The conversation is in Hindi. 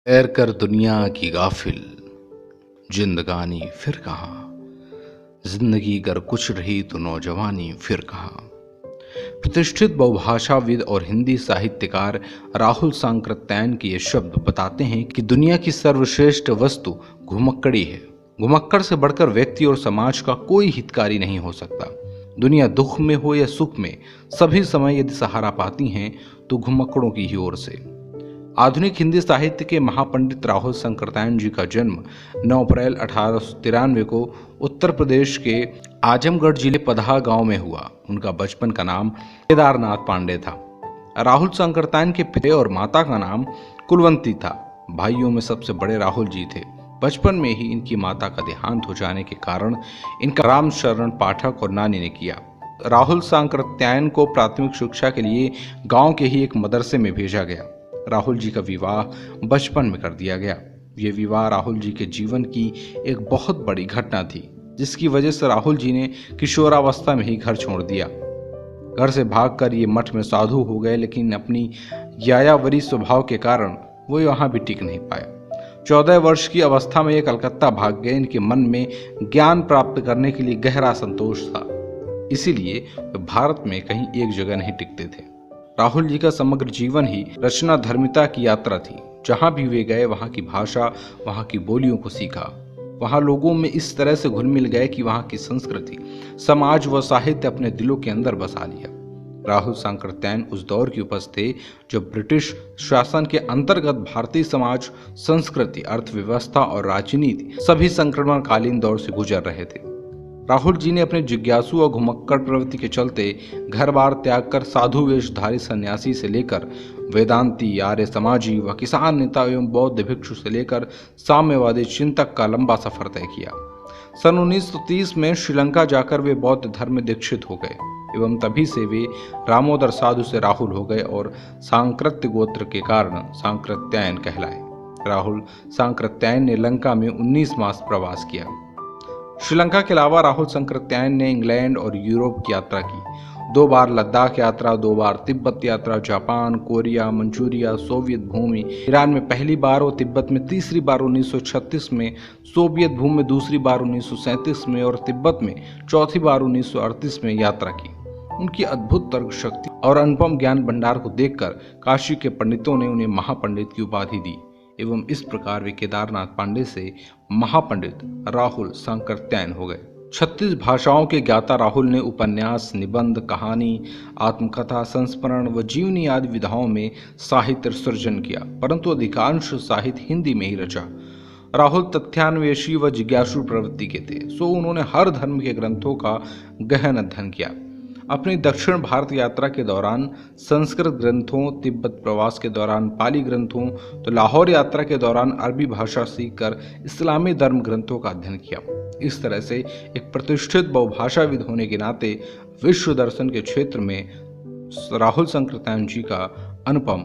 सैर कर दुनिया की गाफिल, जिंदगानी फिर कहाँ। जिंदगी गर कुछ रही तो नौजवानी फिर कहाँ। प्रतिष्ठित बहुभाषाविद और हिंदी साहित्यकार राहुल सांकृत्यायन के ये शब्द बताते हैं कि दुनिया की सर्वश्रेष्ठ वस्तु घुमक्कड़ी है। घुमक्कड़ से बढ़कर व्यक्ति और समाज का कोई हितकारी नहीं हो सकता। दुनिया दुख में हो या सुख में, सभी समय यदि सहारा पाती हैं तो घुमक्कड़ों की ही ओर से। आधुनिक हिंदी साहित्य के महापंडित राहुल सांकृत्यायन जी का जन्म 9 अप्रैल 1893 को उत्तर प्रदेश के आजमगढ़ जिले पदहा गांव में हुआ। उनका बचपन का नाम केदारनाथ पांडे था। राहुल सांकृत्यायन के पिता और माता का नाम कुलवंती था। भाइयों में सबसे बड़े राहुल जी थे। बचपन में ही इनकी माता का देहांत हो जाने के कारण इनका राम शरण पाठक और नानी ने किया। राहुल सांकृत्यायन को प्राथमिक शिक्षा के लिए गांव के ही एक मदरसे में भेजा गया। राहुल जी का विवाह बचपन में कर दिया गया। ये विवाह राहुल जी के जीवन की एक बहुत बड़ी घटना थी, जिसकी वजह से राहुल जी ने किशोरावस्था में ही घर छोड़ दिया। घर से भागकर ये मठ में साधु हो गए, लेकिन अपनी यायावरी स्वभाव के कारण वो यहाँ भी टिक नहीं पाए। 14 वर्ष की अवस्था में ये कलकत्ता भाग गए। इनके मन में ज्ञान प्राप्त करने के लिए गहरा संतोष था, इसीलिए वे भारत में कहीं एक जगह नहीं टिकते थे। राहुल जी का समग्र जीवन ही रचना धर्मिता की यात्रा थी। जहां भी वे गए वहां की भाषा, वहां की बोलियों को सीखा। वहां लोगों में इस तरह से घुल मिल गए कि वहां की संस्कृति, समाज व साहित्य अपने दिलों के अंदर बसा लिया। राहुल सांकृत्यायन उस दौर के उपज थे जब ब्रिटिश शासन के अंतर्गत भारतीय समाज, संस्कृति, अर्थव्यवस्था और राजनीति सभी संक्रमणकालीन दौर से गुजर रहे थे। राहुल जी ने अपने जिज्ञासु और घुमक्कड़ प्रवृत्ति के चलते घर बार त्याग कर साधु वेशधारी सन्यासी से लेकर वेदांती, आर्य समाजी व किसान नेता एवं बौद्ध भिक्षु से लेकर साम्यवादी चिंतक का लंबा सफर तय किया। सन 1930 में श्रीलंका जाकर वे बौद्ध धर्म में दीक्षित हो गए एवं तभी से वे रामोदर साधु से राहुल हो गए और सांकृत्य गोत्र के कारण सांकृत्यायन कहलाए। राहुल सांकृत्यायन ने लंका में 19 मास प्रवास किया। श्रीलंका के अलावा राहुल सांकृत्यायन ने इंग्लैंड और यूरोप की यात्रा की। 2 बार लद्दाख यात्रा, 2 बार तिब्बत यात्रा, जापान, कोरिया, मंचूरिया, सोवियत भूमि, ईरान में पहली बार और तिब्बत में तीसरी बार 1936 में, सोवियत भूमि में दूसरी बार 1937 में और तिब्बत में चौथी बार 1938 में यात्रा की। उनकी अद्भुत तर्क शक्ति और अनुपम ज्ञान भंडार को देखकर काशी के पंडितों ने उन्हें महापंडित की उपाधि दी एवं इस प्रकार वे केदारनाथ पांडे से महापंडित राहुल सांकृत्यायन हो गए। 36 भाषाओं के ज्ञाता राहुल ने उपन्यास, निबंध, कहानी, आत्मकथा, संस्मरण व जीवनी आदि विधाओं में साहित्य सृजन किया, परंतु अधिकांश साहित्य हिंदी में ही रचा। राहुल तथ्यान्वेषी व जिज्ञासु प्रवृत्ति के थे, सो उन्होंने हर धर्म के ग्रंथों का गहन अध्ययन किया। अपनी दक्षिण भारत यात्रा के दौरान संस्कृत ग्रंथों, तिब्बत प्रवास के दौरान पाली ग्रंथों, तो लाहौर यात्रा के दौरान अरबी भाषा सीखकर इस्लामी धर्म ग्रंथों का अध्ययन किया। इस तरह से एक प्रतिष्ठित बहुभाषाविद होने के नाते विश्व दर्शन के क्षेत्र में राहुल सांकृत्यायन जी का अनुपम